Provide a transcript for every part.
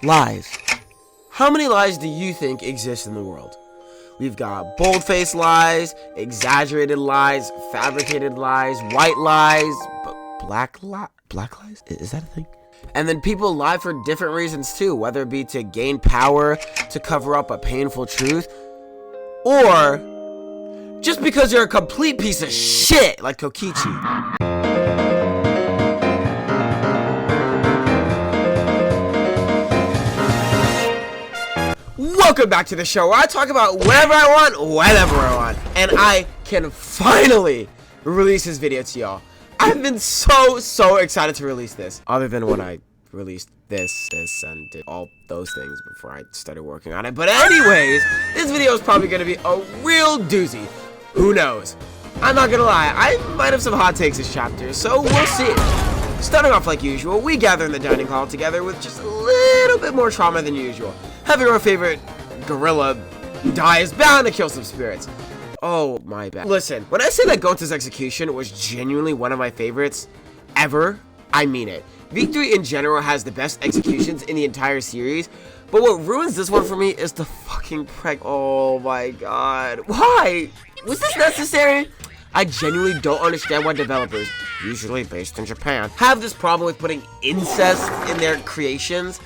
Lies. How many lies do you think exist in the world? We've got bold-faced lies, exaggerated lies, fabricated lies, white lies, black lies? Is that a thing? And then people lie for different reasons too, whether it be to gain power, to cover up a painful truth, or just because you're a complete piece of shit like Kokichi. Welcome back to the show where I talk about whatever I want, whenever I want. And I can finally release this video to y'all. I've been so excited to release this. Other than when I released this, and did all those things before I started working on it. But anyways, this video is probably going to be a real doozy. Who knows? I'm not going to lie, I might have some hot takes this chapter, so we'll see. Starting off like usual, we gather in the dining hall together with just a little bit more trauma than usual. Having our favorite gorilla die is bound to kill some spirits. Oh, my bad. Listen, when I say that Gonta's execution was genuinely one of my favorites ever, I mean it. V3 in general has the best executions in the entire series, but what ruins this one for me is the fucking Oh my god. Why? Was this necessary? I genuinely don't understand why developers, usually based in Japan, have this problem with putting incest in their creations.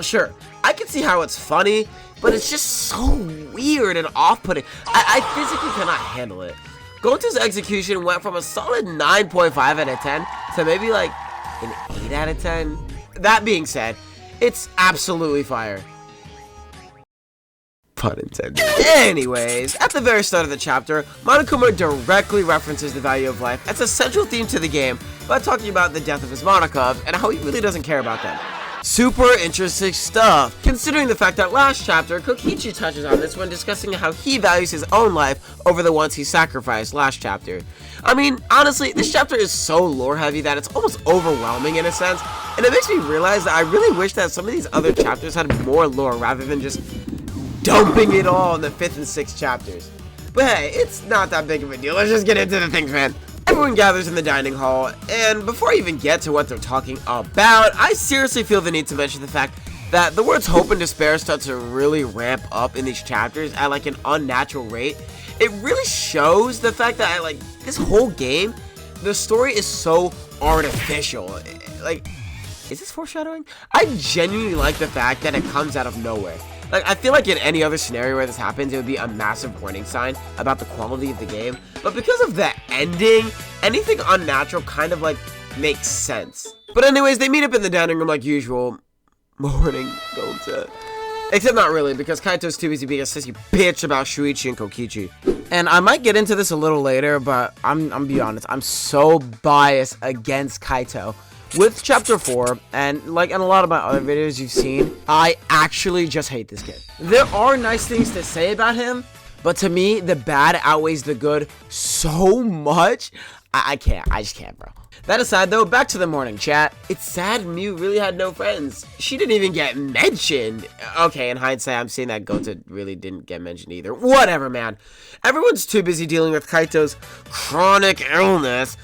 Sure, I can see how it's funny, but it's just so weird and off-putting. I physically cannot handle it. Gonta's execution went from a solid 9.5 out of 10 to maybe like an 8 out of 10. That being said, it's absolutely fire. Pun intended. Anyways, at the very start of the chapter, Monokuma directly references the value of life as a central theme to the game by talking about the death of his Monokubs and how he really doesn't care about them. Super interesting stuff, considering the fact that last chapter, Kokichi touches on this when discussing how he values his own life over the ones he sacrificed last chapter. I mean, honestly, this chapter is so lore heavy that it's almost overwhelming in a sense, and it makes me realize that I really wish that some of these other chapters had more lore rather than just dumping it all in the 5th and 6th chapters. But hey, it's not that big of a deal. Let's just get into the things, man. Everyone gathers in the dining hall, and before I even get to what they're talking about, I seriously feel the need to mention the fact that the words hope and despair start to really ramp up in these chapters at like an unnatural rate. It really shows the fact that like this whole game, the story is so artificial. Like, is this foreshadowing? I genuinely like the fact that it comes out of nowhere. Like, I feel like in any other scenario where this happens, it would be a massive warning sign about the quality of the game. But because of the ending, anything unnatural kind of, like, makes sense. But anyways, they meet up in the dining room like usual. Morning, Gonta. Except not really, because Kaito's too busy being a sissy bitch about Shuichi and Kokichi. And I might get into this a little later, but I'm be honest, I'm so biased against Kaito. With chapter 4, and like in a lot of my other videos you've seen, I actually just hate this kid. There are nice things to say about him, but to me, the bad outweighs the good so much. I just can't, bro. That aside though, back to the morning chat. It's sad Mew really had no friends. She didn't even get mentioned. Okay, in hindsight, I'm saying that Gonta really didn't get mentioned either. Whatever, man. Everyone's too busy dealing with Kaito's chronic illness,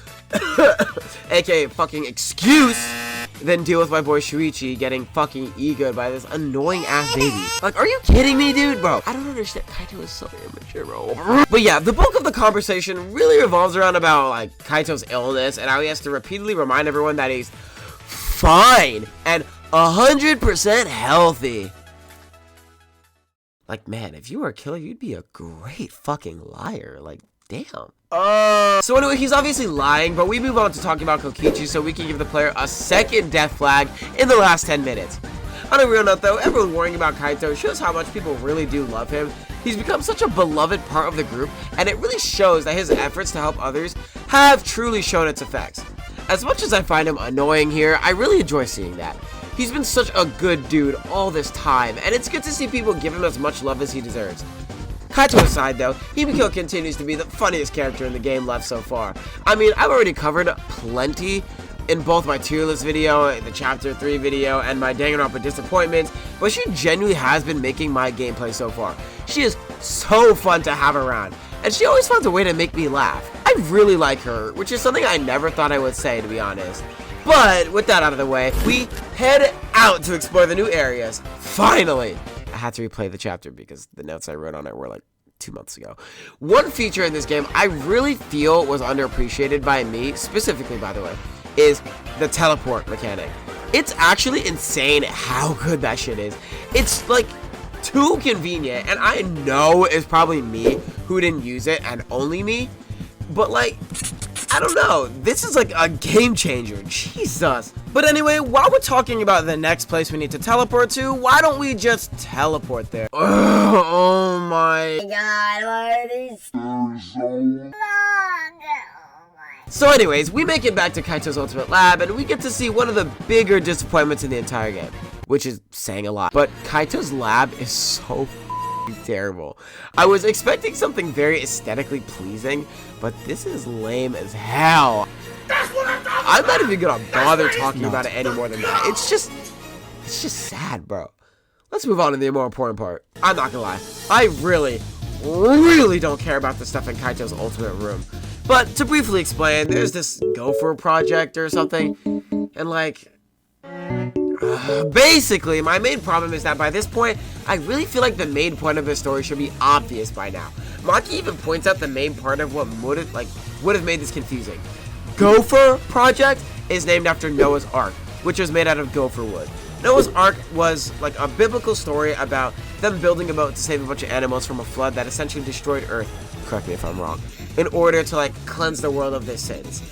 aka fucking excuse, then deal with my boy Shuichi getting fucking egoed by this annoying ass baby. Like, are you kidding me, dude? Bro, I don't understand. Kaito is so immature, bro. But yeah, the bulk of the conversation really revolves around about like Kaito's illness and how he has to repeatedly remind everyone that he's fine and 100% healthy. Like, man, if you were a killer, you'd be a great fucking liar. Like, damn. So anyway, he's obviously lying, but we move on to talking about Kokichi so we can give the player a second death flag in the last 10 minutes. On a real note though, everyone worrying about Kaito shows how much people really do love him. He's become such a beloved part of the group, and it really shows that his efforts to help others have truly shown its effects. As much as I find him annoying here, I really enjoy seeing that. He's been such a good dude all this time, and it's good to see people give him as much love as he deserves. Kaito aside though, Hibiko continues to be the funniest character in the game left so far. I mean, I've already covered plenty in both my tier list video, the chapter 3 video, and my Danganronpa disappointments, but she genuinely has been making my gameplay so far. She is so fun to have around, and she always finds a way to make me laugh. I really like her, which is something I never thought I would say, to be honest. But with that out of the way, we head out to explore the new areas. Finally! I had to replay the chapter because the notes I wrote on it were like 2 months ago. One feature in this game I really feel was underappreciated by me, specifically by the way, is the teleport mechanic. It's actually insane how good that shit is. It's like too convenient, and I know it's probably me who didn't use it and only me, but like, I don't know, this is like a game changer, Jesus. But anyway, while we're talking about the next place we need to teleport to, why don't we just teleport there? Oh my god, why are these so long? So anyways, we make it back to Kaito's ultimate lab, and we get to see one of the bigger disappointments in the entire game, which is saying a lot. But Kaito's lab is so terrible. I was expecting something very aesthetically pleasing, but this is lame as hell. I'm not even gonna bother talking about it any more than that. It's just sad, bro. Let's move on to the more important part. I'm not gonna lie, I really don't care about the stuff in Kaito's ultimate room. But to briefly explain, there's this Gopher project or something, and like, basically, my main problem is that by this point, I really feel like the main point of the story should be obvious by now. Maki even points out the main part of what would have made this confusing. Gopher project is named after Noah's Ark, which was made out of gopher wood. Noah's Ark was like a biblical story about them building a boat to save a bunch of animals from a flood that essentially destroyed Earth, correct me if I'm wrong, in order to like cleanse the world of their sins.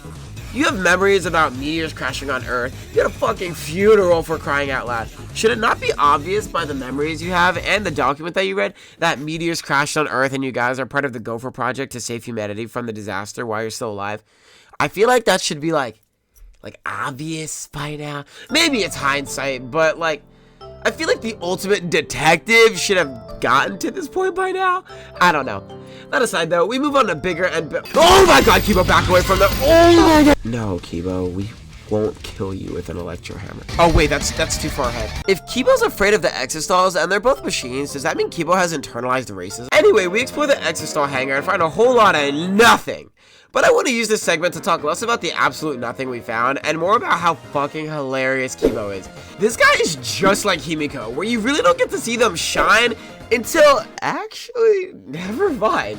You have memories about meteors crashing on Earth. You had a fucking funeral, for crying out loud. Should it not be obvious by the memories you have and the document that you read that meteors crashed on Earth and you guys are part of the Gopher project to save humanity from the disaster while you're still alive? I feel like that should be like obvious by now. Maybe it's hindsight, but like, I feel like the ultimate detective should have gotten to this point by now. I don't know. That aside though, we move on to bigger and oh my god, Kibo, back away from the oh my god. No, Kibo, we won't kill you with an electro hammer. Oh wait, that's too far ahead. If Kibo's afraid of the Exisals and they're both machines, does that mean Kibo has internalized racism? Anyway, we explore the Exisal Hangar and find a whole lot of nothing. But I want to use this segment to talk less about the absolute nothing we found and more about how fucking hilarious Kibo is. This guy is just like Himiko, where you really don't get to see them shine until, actually, never mind.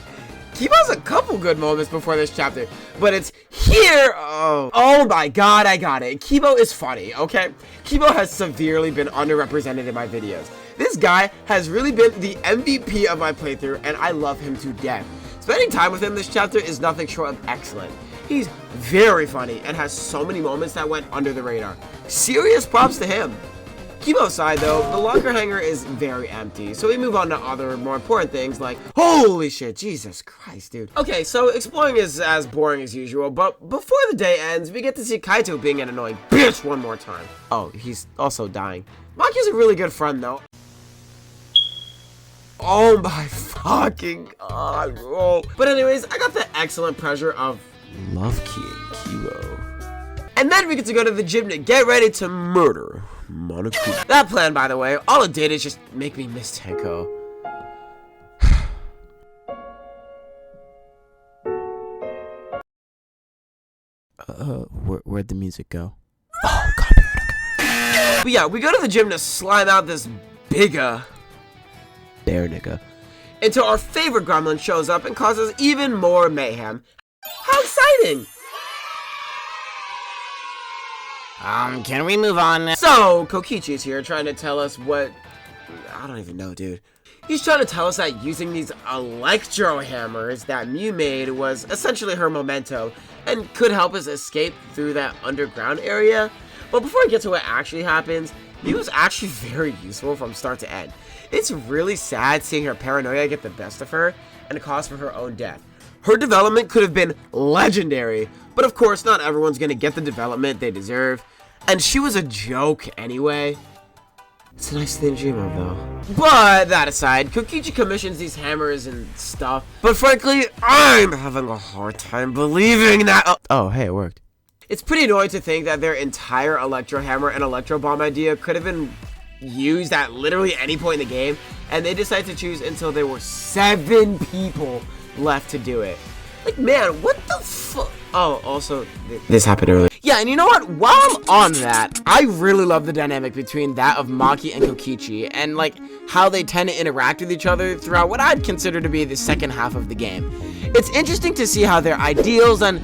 Kibo has a couple good moments before this chapter, but it's here. Oh my god, I got it. Kibo is funny, okay? Kibo has severely been underrepresented in my videos. This guy has really been the MVP of my playthrough, and I love him to death. Spending time with him this chapter is nothing short of excellent. He's very funny and has so many moments that went under the radar. Serious props to him. Kibo's side though, the locker hangar is very empty, so we move on to other more important things like, holy shit, Jesus Christ, dude. Okay, so exploring is as boring as usual, but before the day ends, we get to see Kaito being an annoying bitch one more time. Oh, he's also dying. Maki's a really good friend though. Oh my fucking god, bro. But anyways, I got the excellent pleasure of love keying Kibo. And then we get to go to the gym to get ready to murder Monokuma. That plan, by the way, all it did is just make me miss Tenko. Where'd the music go? Oh, copyright. But yeah, we go to the gym to slime out this bear nigga until our favorite gremlin shows up and causes even more mayhem. How exciting! Can we move on? So, Kokichi's here trying to tell us what... I don't even know, dude. He's trying to tell us that using these electro hammers that Mew made was essentially her memento and could help us escape through that underground area. But before I get to what actually happens, Mew was actually very useful from start to end. It's really sad seeing her paranoia get the best of her and cause for her own death. Her development could have been legendary, but of course not everyone's gonna get the development they deserve, and she was a joke anyway. It's a nice thing to dream of though. But that aside, Kokichi commissions these hammers and stuff, but frankly, I'm having a hard time believing that. Oh, hey, it worked. It's pretty annoying to think that their entire electro hammer and electro bomb idea could have been used at literally any point in the game, and they decided to choose until there were 7 people left to do it. Like, man, what the fuck? Oh, also, this happened earlier. Yeah, and you know what? While I'm on that, I really love the dynamic between that of Maki and Kokichi, and like how they tend to interact with each other throughout what I'd consider to be the second half of the game. It's interesting to see how their ideals and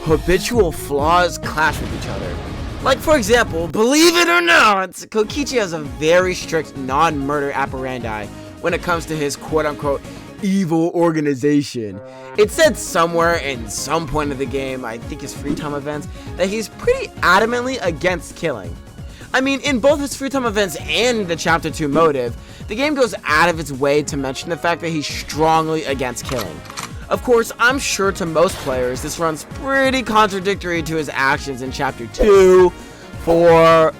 habitual flaws clash with each other. Like, for example, believe it or not, Kokichi has a very strict non-murder apparandi when it comes to his quote-unquote evil organization. It said somewhere in some point of the game, I think his free time events, that he's pretty adamantly against killing. I mean, in both his free time events and the Chapter 2 motive, the game goes out of its way to mention the fact that he's strongly against killing. Of course, I'm sure to most players, this runs pretty contradictory to his actions in Chapter 2, 4,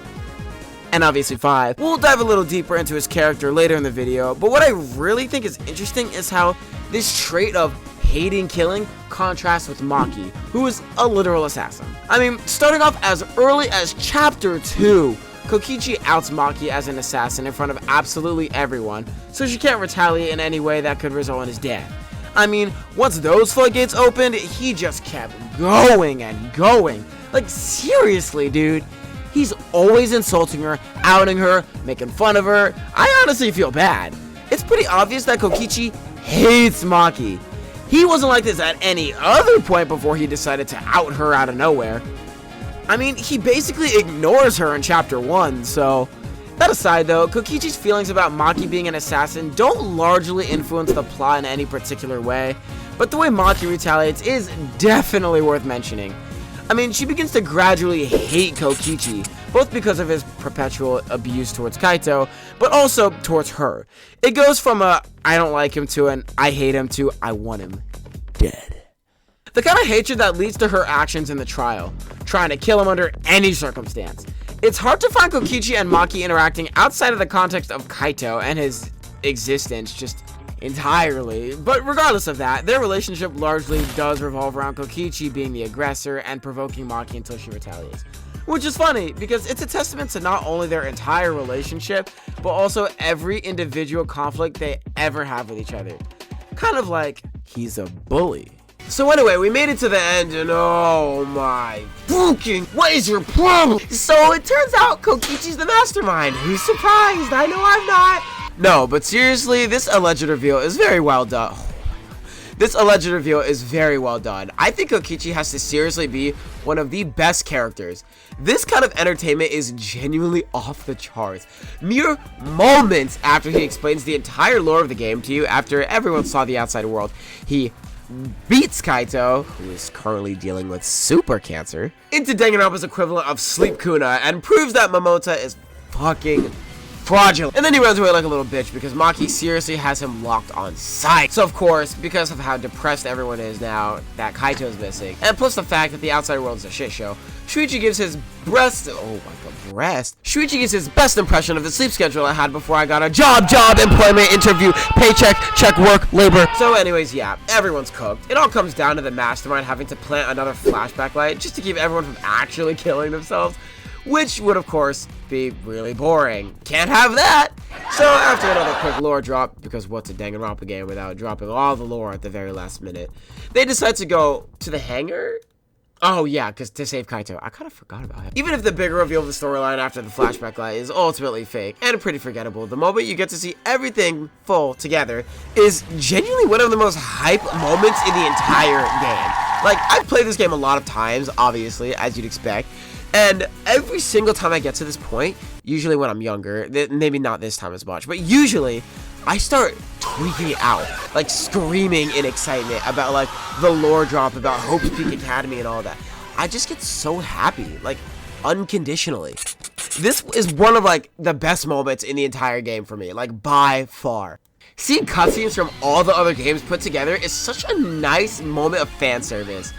and obviously 5. We'll dive a little deeper into his character later in the video, but what I really think is interesting is how this trait of hating killing contrasts with Maki, who is a literal assassin. I mean, starting off as early as Chapter 2, Kokichi outs Maki as an assassin in front of absolutely everyone, so she can't retaliate in any way that could result in his death. I mean, once those floodgates opened, he just kept going and going. Like, seriously, dude. He's always insulting her, outing her, making fun of her. I honestly feel bad. It's pretty obvious that Kokichi hates Maki. He wasn't like this at any other point before he decided to out her out of nowhere. I mean, he basically ignores her in Chapter 1, so... That aside though, Kokichi's feelings about Maki being an assassin don't largely influence the plot in any particular way, but the way Maki retaliates is definitely worth mentioning. I mean, she begins to gradually hate Kokichi, both because of his perpetual abuse towards Kaito, but also towards her. It goes from a I don't like him to an I hate him to I want him dead. The kind of hatred that leads to her actions in the trial, trying to kill him under any circumstance. It's hard to find Kokichi and Maki interacting outside of the context of Kaito and his existence just entirely, but regardless of that, their relationship largely does revolve around Kokichi being the aggressor and provoking Maki until she retaliates. Which is funny, because it's a testament to not only their entire relationship, but also every individual conflict they ever have with each other. Kind of like, he's a bully. So anyway, we made it to the end, and oh my fucking, what is your problem? So it turns out Kokichi's the mastermind. Who's surprised? I know I'm not. No, but seriously, this alleged reveal is very well done. This alleged reveal is very well done. I think Kokichi has to seriously be one of the best characters. This kind of entertainment is genuinely off the charts. Mere moments after he explains the entire lore of the game to you, after everyone saw the outside world, he beats Kaito, who is currently dealing with super cancer, into Danganronpa's equivalent of Sleep Kuna, and proves that Momota is fucking fraudulent. And then he runs away like a little bitch because Maki seriously has him locked on sight. So of course, because of how depressed everyone is now that Kaito is missing, and plus the fact that the outside world is a shit show, Shuichi gives his Shuichi gives his best impression of the sleep schedule I had before I got a job, employment, interview, paycheck, check, work, labor. So anyways, yeah, everyone's cooked. It all comes down to the mastermind having to plant another flashback light just to keep everyone from actually killing themselves, which would of course be really boring. Can't have that! So after another quick lore drop, because what's a Danganronpa game without dropping all the lore at the very last minute, they decide to go to the hangar? Oh yeah, because to save Kaito. I kind of forgot about him. Even if the bigger reveal of the storyline after the flashback light is ultimately fake and pretty forgettable, the moment you get to see everything full together is genuinely one of the most hype moments in the entire game. Like, I've played this game a lot of times, obviously, as you'd expect, and every single time I get to this point, usually when I'm younger, maybe not this time as much, but usually I start tweaking out, like screaming in excitement about like the lore drop, about Hope's Peak Academy and all that. I just get so happy, like unconditionally. This is one of like the best moments in the entire game for me, like by far. Seeing cutscenes from all the other games put together is such a nice moment of fan service.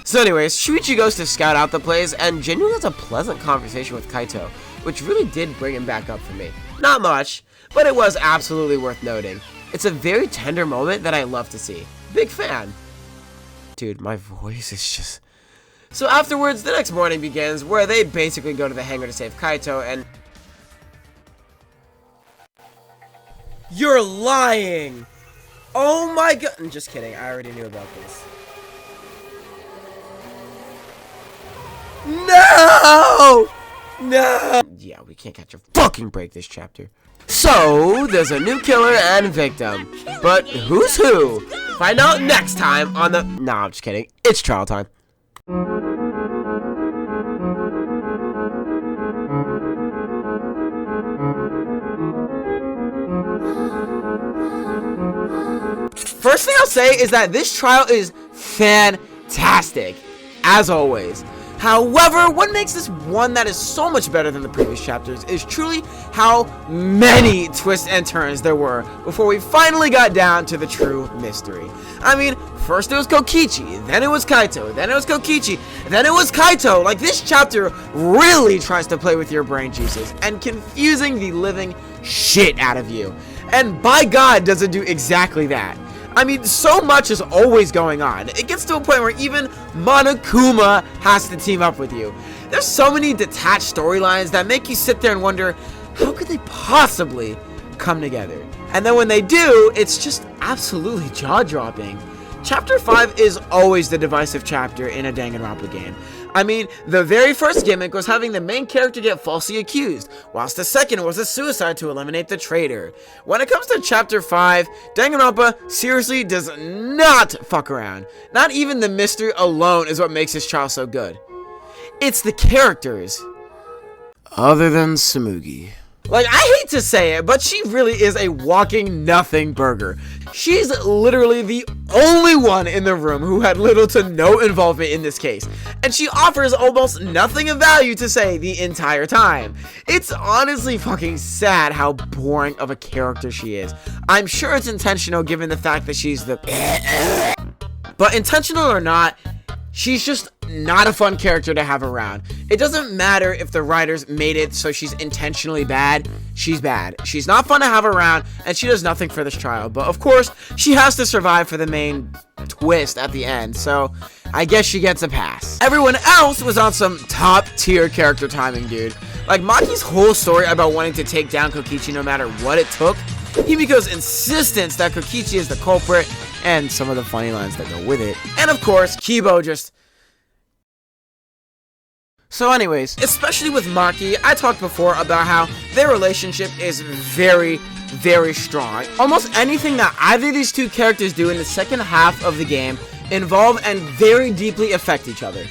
So anyways, Shuichi goes to scout out the place and genuinely has a pleasant conversation with Kaito, which really did bring him back up for me. Not much, but it was absolutely worth noting. It's a very tender moment that I love to see. Big fan. Dude, my voice is just... So afterwards, the next morning begins, where they basically go to the hangar to save Kaito, and... You're lying! Oh my god! I'm just kidding, I already knew about this. No! No! Yeah, we can't catch a fucking break this chapter. So, there's a new killer and victim. But who's who? Find out next time on the... Nah, I'm just kidding. It's trial time. First thing I'll say is that this trial is fantastic, as always. However, what makes this one that is so much better than the previous chapters is truly how many twists and turns there were before we finally got down to the true mystery. I mean, first it was Kokichi, then it was Kaito, then it was Kokichi, then it was Kaito. Like, this chapter really tries to play with your brain juices and confusing the living shit out of you. And by God, does it do exactly that. I mean, so much is always going on. It gets to a point where even Monokuma has to team up with you. There's so many detached storylines that make you sit there and wonder, how could they possibly come together? And then when they do, it's just absolutely jaw-dropping. Chapter 5 is always the divisive chapter in a Danganronpa game. I mean, the very first gimmick was having the main character get falsely accused, whilst the second was a suicide to eliminate the traitor. When it comes to Chapter 5, Danganronpa seriously does not fuck around. Not even the mystery alone is what makes this trial so good. It's the characters. Other than Tsumugi. Like, I hate to say it, but she really is a walking nothing burger. She's literally the only one in the room who had little to no involvement in this case, and she offers almost nothing of value to say the entire time. It's honestly fucking sad how boring of a character she is. I'm sure it's intentional given the fact that she's the... But intentional or not, she's just not a fun character to have around. It doesn't matter if the writers made it so she's intentionally bad. She's bad. She's not fun to have around, and she does nothing for this trial. But of course, she has to survive for the main twist at the end, so I guess she gets a pass. Everyone else was on some top tier character timing, dude. Like, Maki's whole story about wanting to take down Kokichi no matter what it took, Himiko's insistence that Kokichi is the culprit, and some of the funny lines that go with it. And of course, Kibo just... So anyways, especially with Maki, I talked before about how their relationship is very, very strong. Almost anything that either of these two characters do in the second half of the game involve and very deeply affect each other.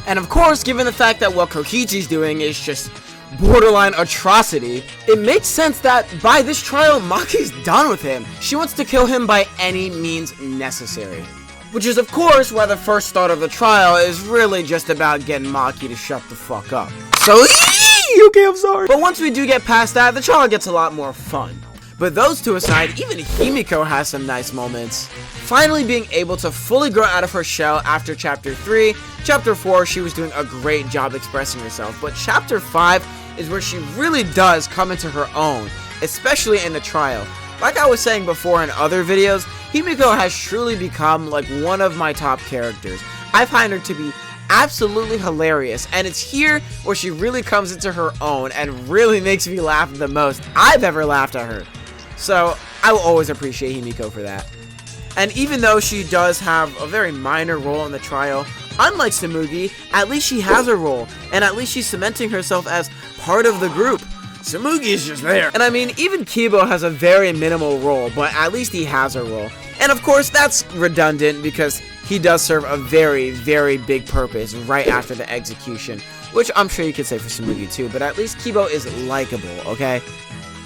And of course, given the fact that what Kokichi's doing is just borderline atrocity, it makes sense that by this trial, Maki's done with him. She wants to kill him by any means necessary. Which is, of course, why the first thought of the trial is really just about getting Maki to shut the fuck up. So, okay, I'm sorry. But once we do get past that, the trial gets a lot more fun. But those two aside, even Himiko has some nice moments. Finally being able to fully grow out of her shell after Chapter 3. Chapter 4, she was doing a great job expressing herself. But Chapter 5 is where she really does come into her own, especially in the trial. Like I was saying before in other videos, Himiko has truly become like one of my top characters. I find her to be absolutely hilarious, and it's here where she really comes into her own and really makes me laugh the most I've ever laughed at her. So I will always appreciate Himiko for that. And even though she does have a very minor role in the trial, unlike Tsumugi, at least she has a role, and at least she's cementing herself as part of the group. Tsumugi is just there. And I mean, even Kibo has a very minimal role, but at least he has a role. And of course, that's redundant because he does serve a very, very big purpose right after the execution, which I'm sure you could say for Tsumugi too, but at least Kibo is likable, okay?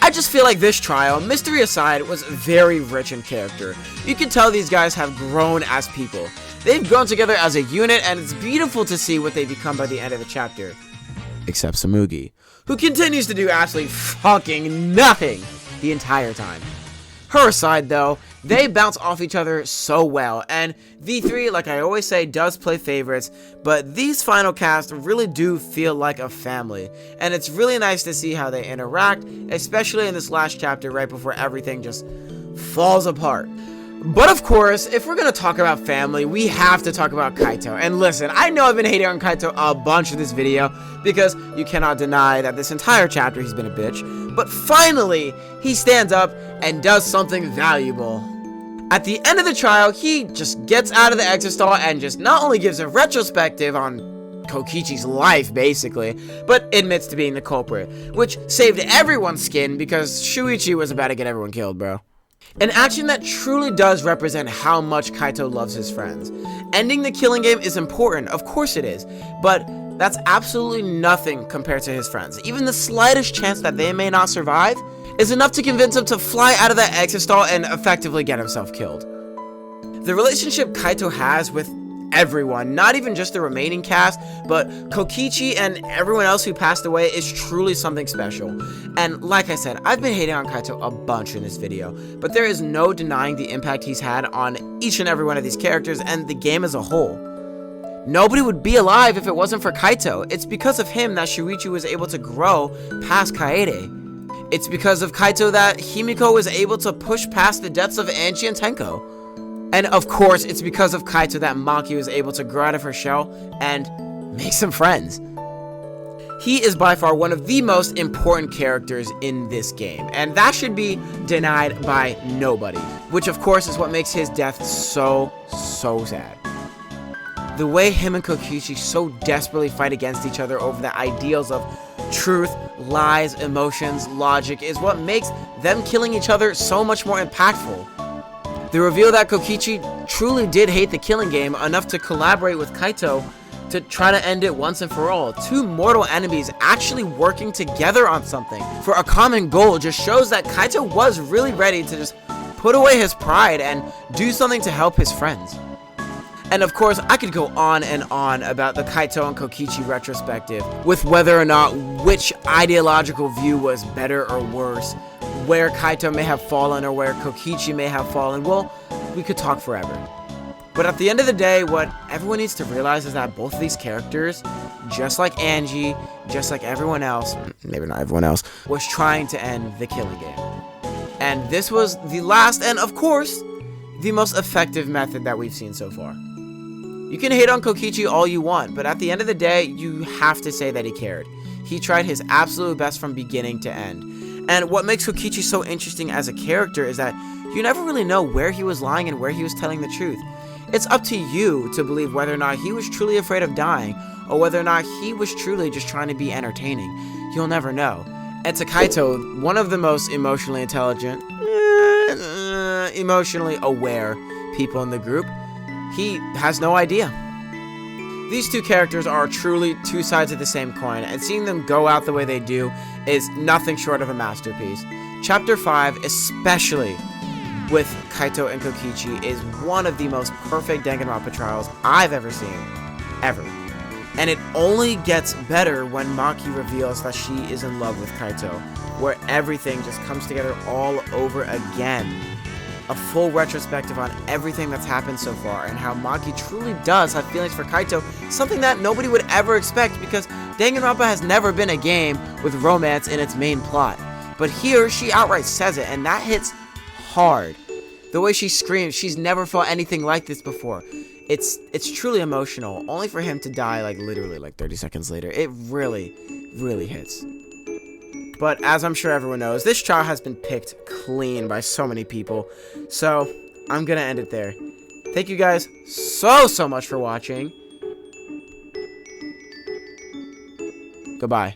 I just feel like this trial, mystery aside, was very rich in character. You can tell these guys have grown as people. They've grown together as a unit, and it's beautiful to see what they become by the end of the chapter. Except Tsumugi, who continues to do absolutely fucking nothing the entire time. Her aside though, they bounce off each other so well, and V3, like I always say, does play favorites, but these final casts really do feel like a family, and it's really nice to see how they interact, especially in this last chapter right before everything just falls apart. But of course, if we're gonna talk about family, we have to talk about Kaito. And listen, I know I've been hating on Kaito a bunch in this video, because you cannot deny that this entire chapter he's been a bitch. But finally, he stands up and does something valuable. At the end of the trial, he just gets out of the Exisal and just not only gives a retrospective on Kokichi's life, basically, but admits to being the culprit, which saved everyone's skin because Shuichi was about to get everyone killed, bro. An action that truly does represent how much Kaito loves his friends. Ending the killing game is important, of course it is, but that's absolutely nothing compared to his friends. Even the slightest chance that they may not survive is enough to convince him to fly out of that exit stall and effectively get himself killed. The relationship Kaito has with everyone, not even just the remaining cast, but Kokichi and everyone else who passed away, is truly something special. And like I said, I've been hating on Kaito a bunch in this video, but there is no denying the impact he's had on each and every one of these characters and the game as a whole. Nobody would be alive if it wasn't for Kaito. It's because of him that Shuichi was able to grow past Kaede. It's because of Kaito that Himiko was able to push past the deaths of Anchi and Tenko. And of course, it's because of Kaito that Maki was able to grow out of her shell and make some friends. He is by far one of the most important characters in this game, and that should be denied by nobody, which of course is what makes his death so sad. The way him and Kokichi so desperately fight against each other over the ideals of truth, lies, emotions, logic is what makes them killing each other so much more impactful. The reveal that Kokichi truly did hate the killing game enough to collaborate with Kaito to try to end it once and for all. Two mortal enemies actually working together on something for a common goal just shows that Kaito was really ready to just put away his pride and do something to help his friends. And of course, I could go on and on about the Kaito and Kokichi retrospective, with whether or not which ideological view was better or worse, where Kaito may have fallen or where Kokichi may have fallen. Well, we could talk forever. But at the end of the day, what everyone needs to realize is that both of these characters, just like Angie, just like everyone else, maybe not everyone else, was trying to end the killing game. And this was the last and, of course, the most effective method that we've seen so far. You can hate on Kokichi all you want, but at the end of the day, you have to say that he cared. He tried his absolute best from beginning to end. And what makes Kokichi so interesting as a character is that you never really know where he was lying and where he was telling the truth. It's up to you to believe whether or not he was truly afraid of dying, or whether or not he was truly just trying to be entertaining. You'll never know. And to Kaito, one of the most emotionally intelligent, emotionally aware people in the group, he has no idea. These two characters are truly two sides of the same coin, and seeing them go out the way they do is nothing short of a masterpiece. Chapter 5, especially with Kaito and Kokichi, is one of the most perfect Danganronpa trials I've ever seen, ever. And it only gets better when Maki reveals that she is in love with Kaito, where everything just comes together all over again. A full retrospective on everything that's happened so far and how Maki truly does have feelings for Kaito, something that nobody would ever expect because Danganronpa has never been a game with romance in its main plot. But here, she outright says it, and that hits hard. The way she screams, she's never felt anything like this before. It's truly emotional, only for him to die like literally like 30 seconds later. It really hits. But as I'm sure everyone knows, this trial has been picked clean by so many people. So I'm gonna end it there. Thank you guys so much for watching. Goodbye.